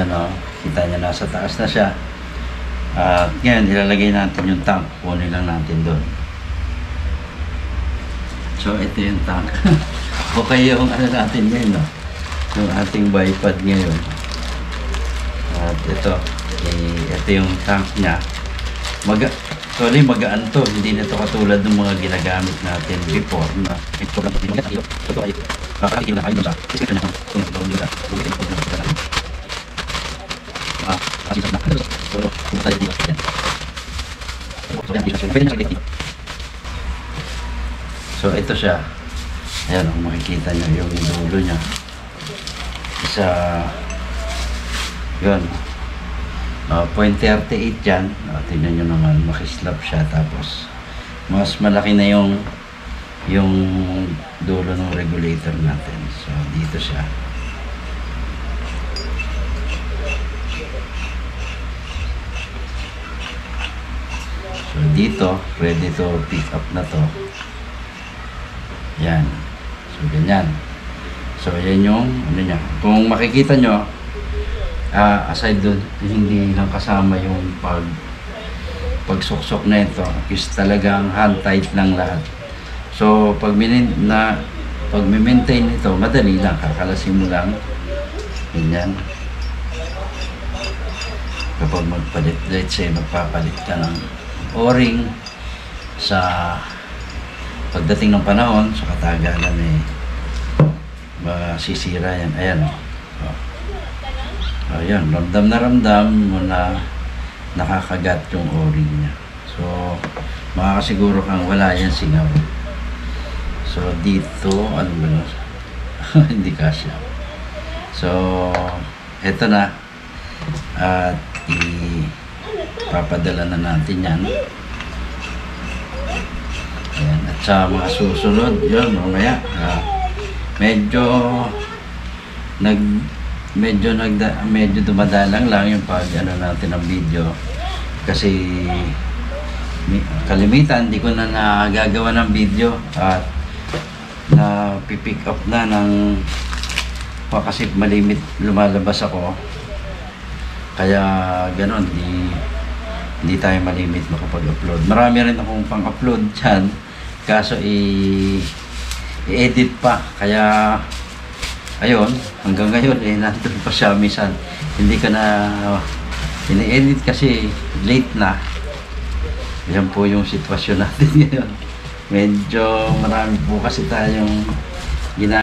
Ano, kita niya nasa taas na siya. At ngayon, ilalagay natin yung tank. Kunin lang natin doon. So, ito yung tank. Okay yung ano natin ngayon, no? Yung ating bipod ngayon. At ito yung tank niya. Magaan to. Hindi na to katulad ng mga ginagamit natin before. Na ito lang ito. Ito ay kakatikin na kayo sa description na kung ito nila. Kasi sa nakakalo. So, kung tayo dito. So, ito siya. Ayan, kung makikita nyo yung dulo niya. Isa, yun. 0.38 dyan. Tingnan nyo naman, makislap siya. Tapos, mas malaki na yung dulo ng regulator natin. So, dito siya. So, dito, ready to pick up na to. Yan. So, ganyan. So, yan yung, ano niya. Kung makikita nyo, aside doon, hindi lang kasama yung pagsuksok na ito. Is talagang hand tight lang lahat. So, pag maintain ito, madali lang. Kakalasin mo lang. Ganyan. Kapag magpalit, let's say, magpapalit ka ng o-ring sa pagdating ng panahon, sa katagalan masisira yan. Ayan. Ayan, ramdam mo na nakakagat yung o-ring niya. So, makakasiguro kang wala yan singaw. So, dito, ano ba no? Hindi kasya. So, eto na. At ipapadala na natin yan. Ayan. At sa mga susunod, yun, mamaya, medyo dumadalang lang yung pag ano natin ng video kasi kalimitan hindi ko na nagagawa ng video at na pipick up na ng kasi malimit lumalabas ako kaya ganon hindi tayo malimit makapag-upload. Marami rin akong pang-upload dyan kaso i-edit pa kaya ayun, hanggang ngayon nandun pa siya minsan. Hindi ka na ini-edit kasi late na. Yan po yung sitwasyon natin ngayon. Medyo marami po kasi tayong